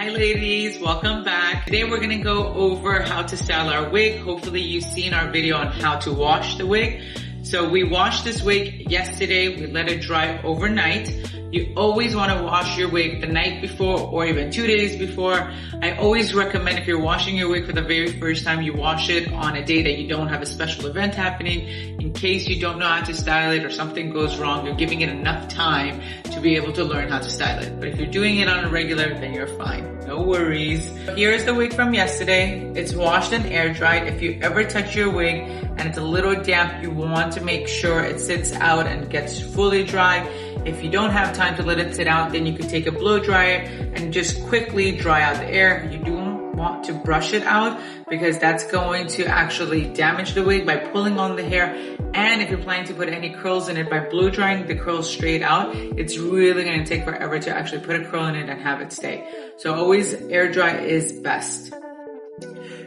Hi ladies, welcome back. Today we're gonna go over how to style our wig. Hopefully you've seen our video on how to wash the wig. So we washed this wig yesterday, we let it dry overnight. You always wanna wash your wig the night before or even 2 days before. I always recommend if you're washing your wig for the very first time, you wash it on a day that you don't have a special event happening. In case you don't know how to style it or something goes wrong, you're giving it enough time to be able to learn how to style it. But if you're doing it on a regular, then you're fine. No worries. Here's the wig from yesterday. It's washed and air dried. If you ever touch your wig and it's a little damp, you want to make sure it sits out and gets fully dry. If you don't have time to let it sit out, then you can take a blow dryer and just quickly dry out the air. You don't want to brush it out because that's going to actually damage the wig by pulling on the hair. And if you're planning to put any curls in it, by blow drying the curls straight out, it's really going to take forever to actually put a curl in it and have it stay. So always air dry is best.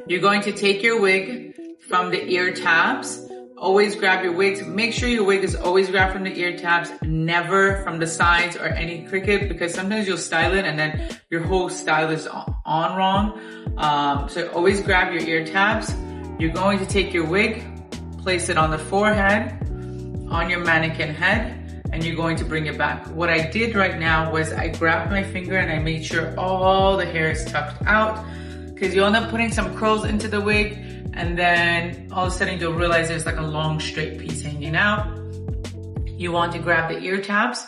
You're going to take your wig from the ear tabs. Always grab your wigs. Make sure your wig is always grabbed from the ear tabs, never from the sides or any cricket, because sometimes you'll style it and then your whole style is on wrong. So always grab your ear tabs. You're going to take your wig, place it on the forehead, on your mannequin head, and you're going to bring it back. What I did right now was I grabbed my finger and I made sure all the hair is tucked out, because you'll end up putting some curls into the wig and then all of a sudden you'll realize there's like a long straight piece hanging out. You want to grab the ear tabs.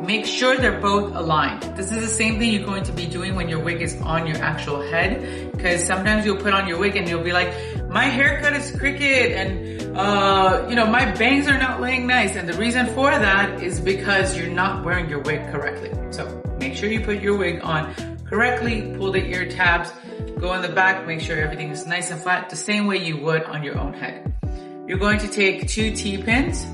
Make sure they're both aligned. This is the same thing you're going to be doing when your wig is on your actual head, because sometimes you'll put on your wig and you'll be like, my haircut is crooked and my bangs are not laying nice. And the reason for that is because you're not wearing your wig correctly. So make sure you put your wig on correctly, pull the ear tabs, go in the back, make sure everything is nice and flat, the same way you would on your own head. You're going to take 2 T-pins.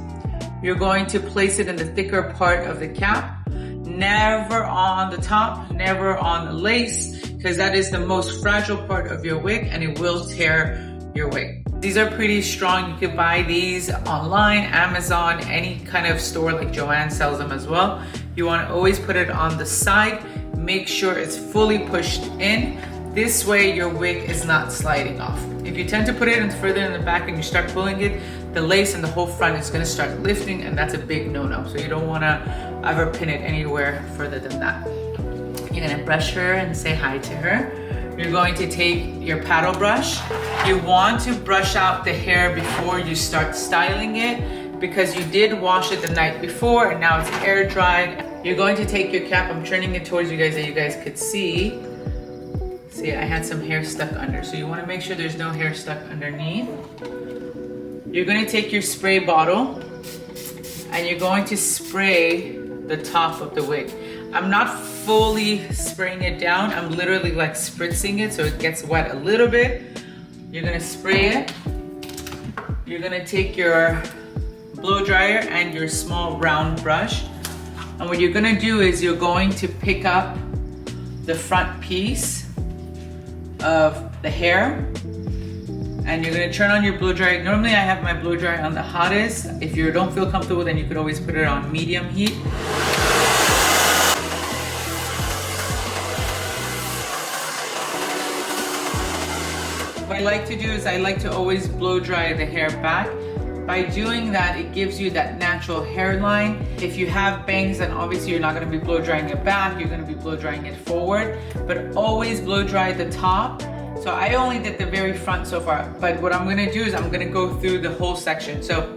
You're going to place it in the thicker part of the cap. Never on the top, never on the lace, because that is the most fragile part of your wig and it will tear your wig. These are pretty strong. You could buy these online, Amazon, any kind of store like Joanne sells them as well. You want to always put it on the side. Make sure it's fully pushed in. This way your wig is not sliding off. If you tend to put it in further in the back and you start pulling it, the lace and the whole front is gonna start lifting, and that's a big no-no. So you don't wanna ever pin it anywhere further than that. You're gonna brush her and say hi to her. You're going to take your paddle brush. You want to brush out the hair before you start styling it, because you did wash it the night before and now it's air dried. You're going to take your cap, I'm turning it towards you guys so you guys could see. See, I had some hair stuck under, so you want to make sure there's no hair stuck underneath. You're going to take your spray bottle and you're going to spray the top of the wig. I'm not fully spraying it down, I'm literally like spritzing it so it gets wet a little bit. You're going to spray it. You're going to take your blow dryer and your small round brush, and what you're going to do is you're going to pick up the front piece of the hair and you're going to turn on your blow dryer. Normally I have my blow dryer on the hottest. If you don't feel comfortable, then you could always put it on medium heat. What I like to do is I like to always blow dry the hair back. By doing that, it gives you that natural hairline. If you have bangs, then obviously you're not going to be blow drying it back, you're going to be blow drying it forward, but always blow dry the top. So I only did the very front so far, but what I'm going to do is I'm going to go through the whole section. So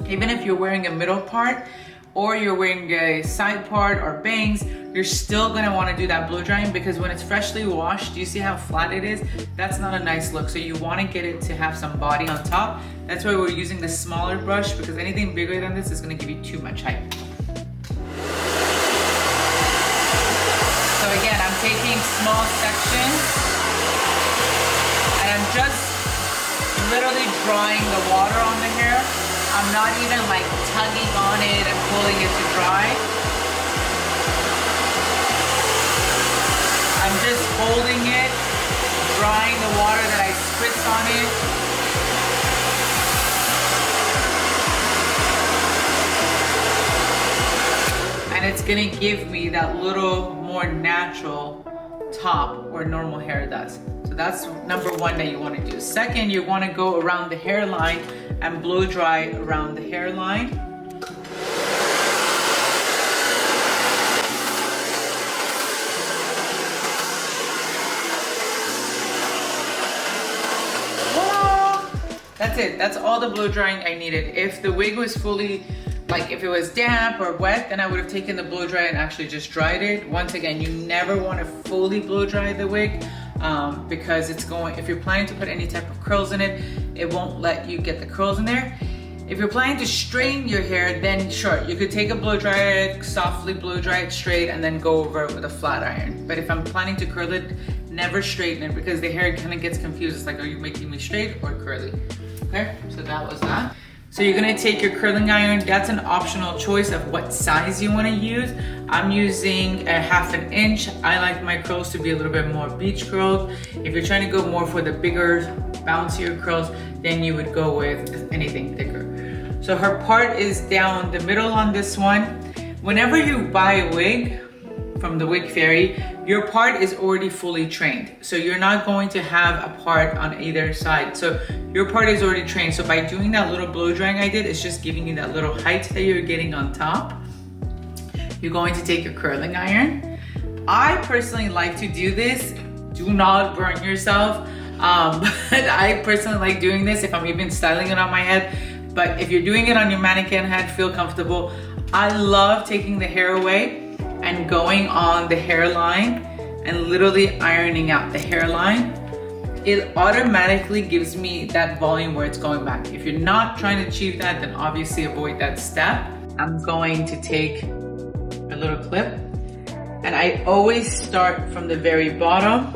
even if you're wearing a middle part or you're wearing a side part or bangs, you're still going to want to do that blow drying, because when it's freshly washed, do you see how flat it is? That's not a nice look. So you want to get it to have some body on top. That's why we're using the smaller brush, because anything bigger than this is going to give you too much height. So again, I'm taking small sections and I'm just literally drying the water on the hair. I'm not even like tugging on it and pulling it to dry. I'm just holding it, drying the water that I spritz on it. And it's gonna give me that little more natural top or normal hair does. So that's number one that you want to do. Second, you want to go around the hairline and blow dry around the hairline. That's it. That's all the blow drying I needed. If the wig was fully, like if it was damp or wet, then I would have taken the blow dry and actually just dried it. Once again, you never want to fully blow dry the wig because it's going, if you're planning to put any type of curls in it, it won't let you get the curls in there. If you're planning to straighten your hair, then sure, you could take a blow dryer it, softly blow dry it straight, and then go over it with a flat iron. But if I'm planning to curl it, never straighten it because the hair kind of gets confused. It's like, are you making me straight or curly? Okay, so that was that. So you're gonna take your curling iron. That's an optional choice of what size you wanna use. I'm using a 1/2 inch. I like my curls to be a little bit more beach curls. If you're trying to go more for the bigger, bouncier curls, then you would go with anything thicker. So her part is down the middle on this one. Whenever you buy a wig from the Wig Fairy, your part is already fully trained. So you're not going to have a part on either side. So your part is already trained. So by doing that little blow drying I did, it's just giving you that little height that you're getting on top. You're going to take your curling iron. I personally like to do this. Do not burn yourself. But I personally like doing this if I'm even styling it on my head. But if you're doing it on your mannequin head, feel comfortable. I love taking the hair away and going on the hairline and literally ironing out the hairline. It automatically gives me that volume where it's going back. If you're not trying to achieve that, then obviously avoid that step. I'm going to take a little clip and I always start from the very bottom,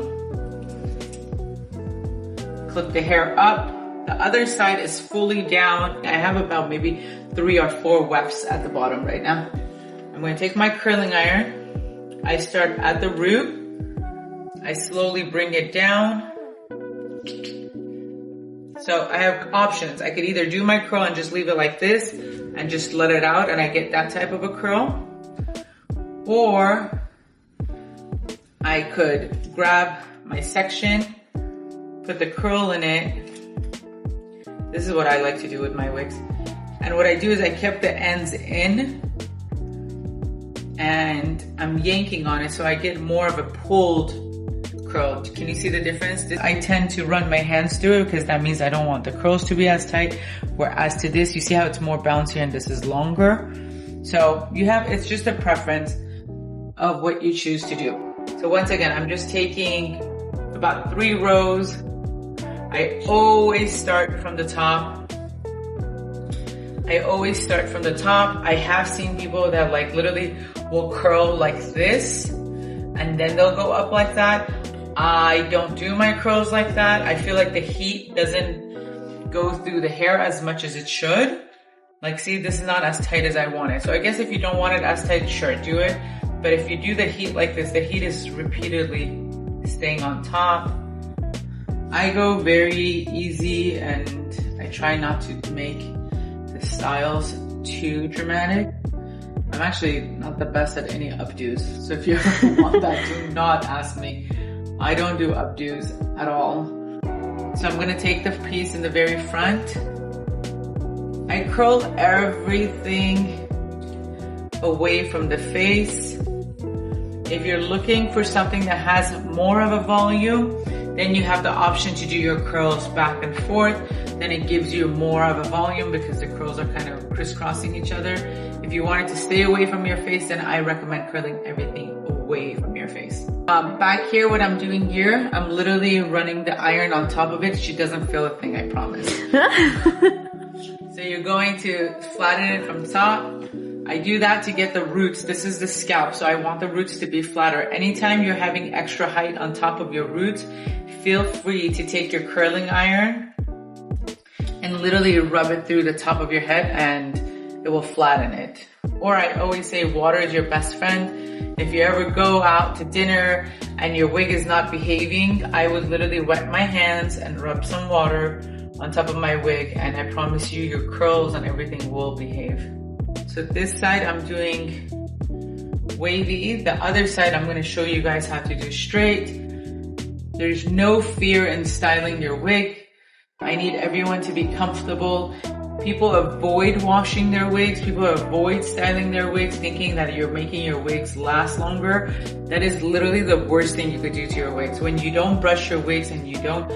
clip the hair up. The other side is fully down. I have about maybe 3 or 4 wefts at the bottom right now. I'm going to take my curling iron. I start at the root. I slowly bring it down. So I have options. I could either do my curl and just leave it like this and just let it out and I get that type of a curl. Or I could grab my section, put the curl in it. This is what I like to do with my wigs. And what I do is I kept the ends in and I'm yanking on it so I get more of a pulled curl. Can you see the difference? I tend to run my hands through it because that means I don't want the curls to be as tight. Whereas to this, you see how it's more bouncier and this is longer. So you have, it's just a preference of what you choose to do. So once again, I'm just taking about 3 rows. I always start from the top. I always start from the top. I have seen people that like literally will curl like this and then they'll go up like that. I don't do my curls like that. I feel like the heat doesn't go through the hair as much as it should. Like see, this is not as tight as I want it. So I guess if you don't want it as tight, sure, do it. But if you do the heat like this, the heat is repeatedly staying on top. I go very easy and I try not to make the styles too dramatic. I'm actually not the best at any updos. So if you ever want that, do not ask me. I don't do updos at all. So I'm gonna take the piece in the very front. I curl everything away from the face. If you're looking for something that has more of a volume, then you have the option to do your curls back and forth. Then it gives you more of a volume because the curls are kind of crisscrossing each other. If you want it to stay away from your face, then I recommend curling everything away from your face. Back here, what I'm doing here, I'm literally running the iron on top of it. She doesn't feel a thing, I promise. So you're going to flatten it from top. I do that to get the roots. This is the scalp, so I want the roots to be flatter. Anytime you're having extra height on top of your roots, feel free to take your curling iron and literally rub it through the top of your head and it will flatten it. Or I always say water is your best friend. If you ever go out to dinner and your wig is not behaving, I would literally wet my hands and rub some water on top of my wig and I promise you your curls and everything will behave. So this side I'm doing wavy. The other side, I'm gonna show you guys how to do straight. There's no fear in styling your wig. I need everyone to be comfortable. People avoid washing their wigs. People avoid styling their wigs thinking that you're making your wigs last longer. That is literally the worst thing you could do to your wigs. When you don't brush your wigs and you don't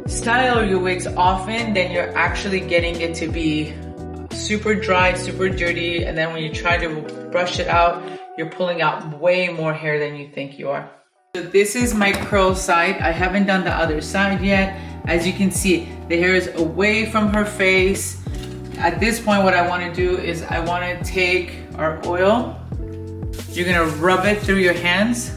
style your wigs often, then you're actually getting it to be super dry, super dirty. And then when you try to brush it out, you're pulling out way more hair than you think you are. So this is my curl side. I haven't done the other side yet. As you can see, the hair is away from her face. At this point, what I want to do is I want to take our oil. You're going to rub it through your hands,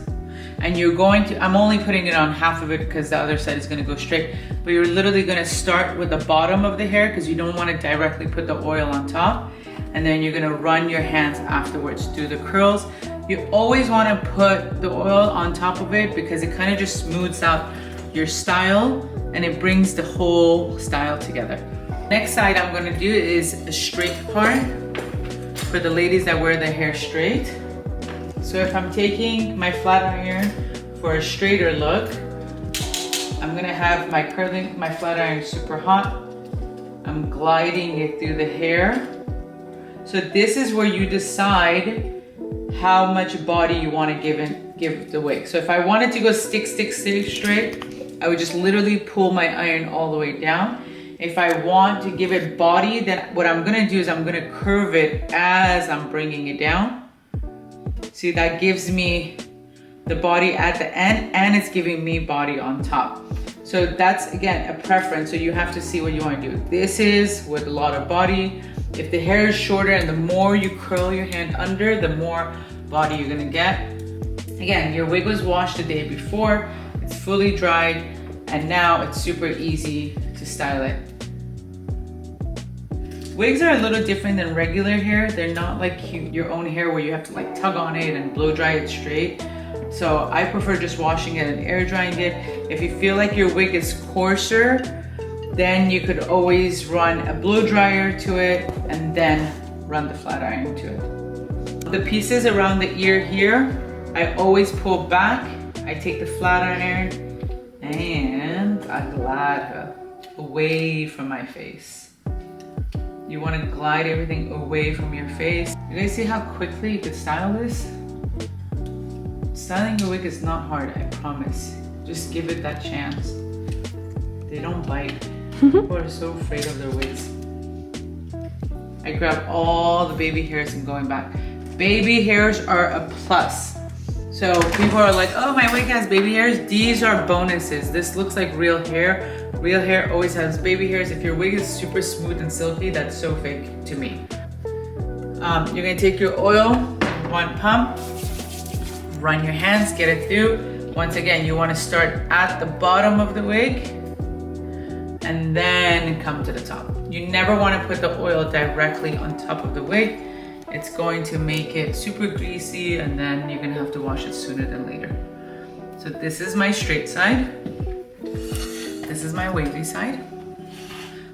and you're going to, I'm only putting it on half of it because the other side is going to go straight, but you're literally going to start with the bottom of the hair because you don't want to directly put the oil on top, and then you're going to run your hands afterwards through the curls. You always want to put the oil on top of it because it kind of just smooths out your style and it brings the whole style together. Next side I'm going to do is a straight part for the ladies that wear their hair straight. So if I'm taking my flat iron for a straighter look, I'm going to have my flat iron super hot. I'm gliding it through the hair. So this is where you decide how much body you want to give the wig. So if I wanted to go stick straight, I would just literally pull my iron all the way down. If I want to give it body, then what I'm gonna do is I'm gonna curve it as I'm bringing it down. See, that gives me the body at the end and it's giving me body on top. So that's, again, a preference. So you have to see what you want to do. This is with a lot of body. If the hair is shorter and the more you curl your hand under, the more body you're gonna get. Again, your wig was washed the day before, it's fully dried, and now it's super easy to style it. Wigs are a little different than regular hair. They're not like your own hair where you have to like tug on it and blow dry it straight. So I prefer just washing it and air drying it. If you feel like your wig is coarser, then you could always run a blow dryer to it and then run the flat iron to it. The pieces around the ear here, I always pull back. I take the flat iron and I glide her away from my face. You want to glide everything away from your face. You guys see how quickly you could style this? Styling your wig is not hard, I promise. Just give it that chance. They don't bite. People are so afraid of their wigs. I grab all the baby hairs and going back. Baby hairs are a plus. So people are like, oh, my wig has baby hairs. These are bonuses. This looks like real hair. Real hair always has baby hairs. If your wig is super smooth and silky, that's so fake to me. You're gonna take your oil, one pump, run your hands, get it through. Once again, you wanna start at the bottom of the wig and then come to the top. You never wanna put the oil directly on top of the wig. It's going to make it super greasy and then you're gonna have to wash it sooner than later. So this is my straight side. This is my wavy side.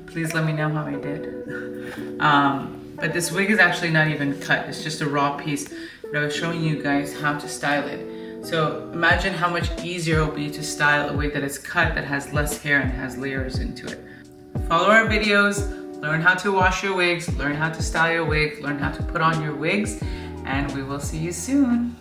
Please let me know how I did. But this wig is actually not even cut. It's just a raw piece. But I was showing you guys how to style it. So imagine how much easier it will be to style a wig that is cut, that has less hair and has layers into it. Follow our videos, learn how to wash your wigs, learn how to style your wig, learn how to put on your wigs, and we will see you soon.